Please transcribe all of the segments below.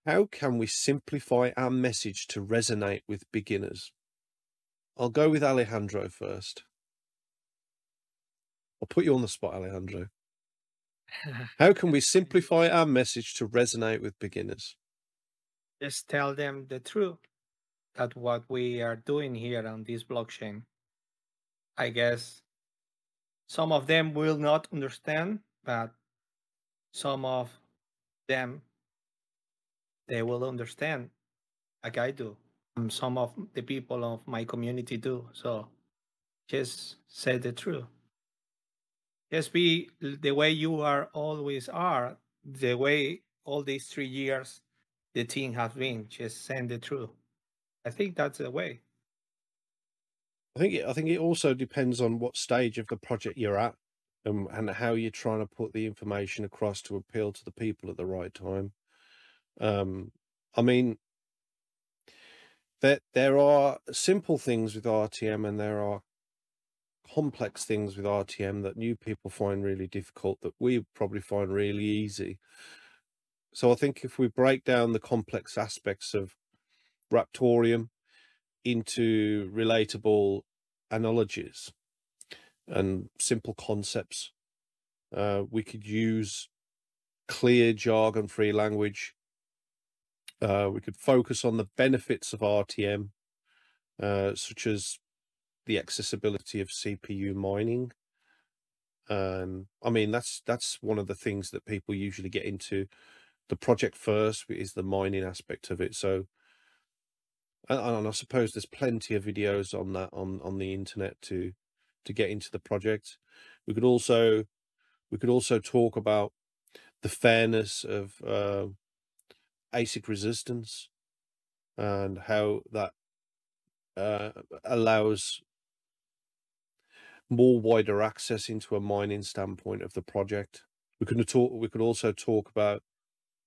How can we simplify our message to resonate with beginners? I'll go with Alejandro first. I'll put you on the spot, Alejandro. How can we simplify our message to resonate with beginners? Just tell them the truth that what we are doing here on this blockchain. I guess some of them will not understand, but some of them they will understand like I do. Some of the people of my community do. So just say the truth. Just be the way you are always are, the way all these 3 years the team has been. Just saying the truth. I think that's the way. I think it also depends on what stage of the project you're at, and how you're trying to put the information across to appeal to the people at the right time. Um, I mean, there are simple things with RTM and there are complex things with RTM that new people find really difficult that we probably find really easy. So I think if we break down the complex aspects of Raptorium into relatable analogies and simple concepts, we could use clear jargon-free language. We could focus on the benefits of RTM, such as the accessibility of CPU mining. I mean, that's one of the things that people usually get into the project first, is the mining aspect of it. So, and I suppose there's plenty of videos on that on the internet to get into the project. We could also talk about the fairness of ASIC resistance and how that allows more wider access into a mining standpoint of the project. We could also talk about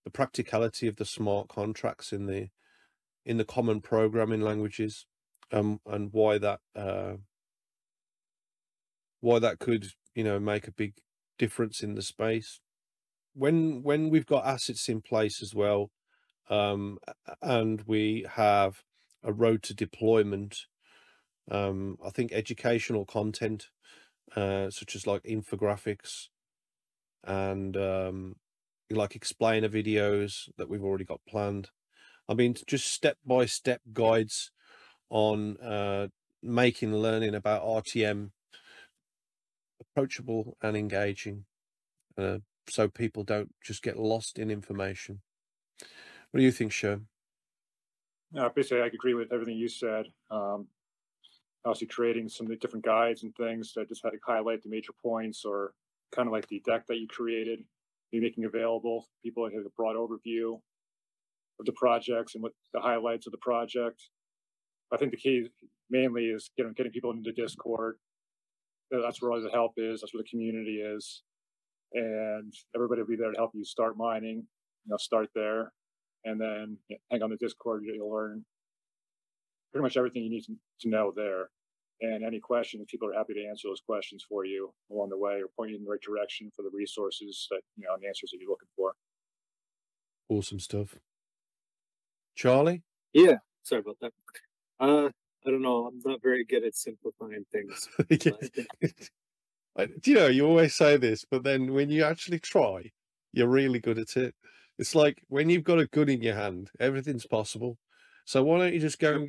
the practicality of the smart contracts in the common programming languages, and why that could, make a big difference in the space. When we've got assets in place as well, and we have a road to deployment, I think educational content, such as like infographics and like explainer videos that we've already got planned. I mean, just step-by-step guides on making learning about RTM approachable and engaging, so people don't just get lost in information. What do you think, Sherm? Basically, I agree with everything you said. Obviously, creating some different guides and things that just had to highlight the major points, or kind of like the deck that you created, be making available. People have a broad overview of the projects and what the highlights of the project. I think the key mainly is getting people into Discord. That's where all the help is. That's where the community is, and everybody will be there to help you start mining. Start there, and then hang on the Discord. You'll learn pretty much everything you need to know there. And any questions, people are happy to answer those questions for you along the way, or point you in the right direction for the resources and answers that you're looking for. Awesome stuff. Charlie? Yeah, sorry about that. I don't know. I'm not very good at simplifying things. You always say this, but then when you actually try, you're really good at it. It's like when you've got a gun in your hand, everything's possible. So why don't you just go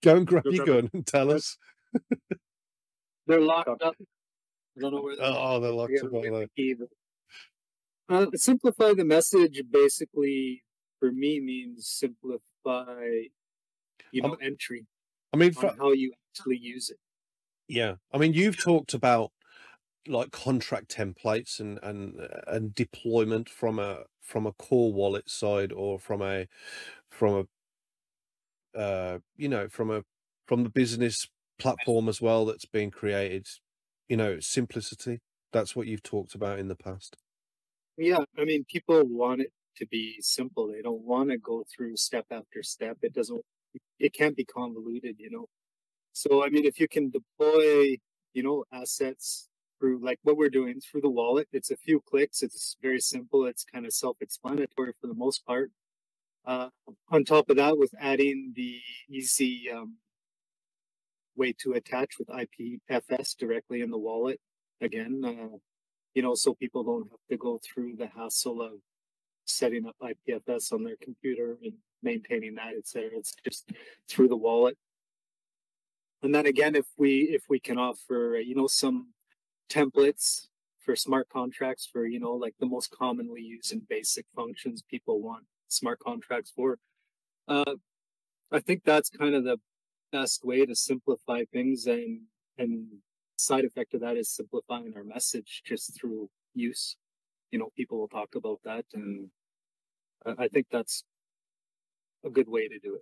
and grab your gun and tell us? They're locked up. I don't know where they're they're locked up. the key, simplify the message basically for me means simplify, entry. I mean, on how you actually use it. Yeah, I mean, you've talked about like contract templates and deployment from a core wallet side, or from a from the business platform as well that's being created. Simplicity. That's what you've talked about in the past. Yeah, I mean, people want it to be simple. They don't want to go through step after step. It can't be convoluted, So, I mean, if you can deploy, assets through like what we're doing through the wallet, it's a few clicks. It's very simple. It's kind of self-explanatory for the most part. On top of that, with adding the easy way to attach with IPFS directly in the wallet, again, so people don't have to go through the hassle of setting up IPFS on their computer and maintaining that, etc. It's just through the wallet. And then again, if we can offer, some templates for smart contracts for, like the most commonly used and basic functions people want smart contracts for, I think that's kind of the best way to simplify things, and side effect of that is simplifying our message just through use. People will talk about that, and I think that's a good way to do it.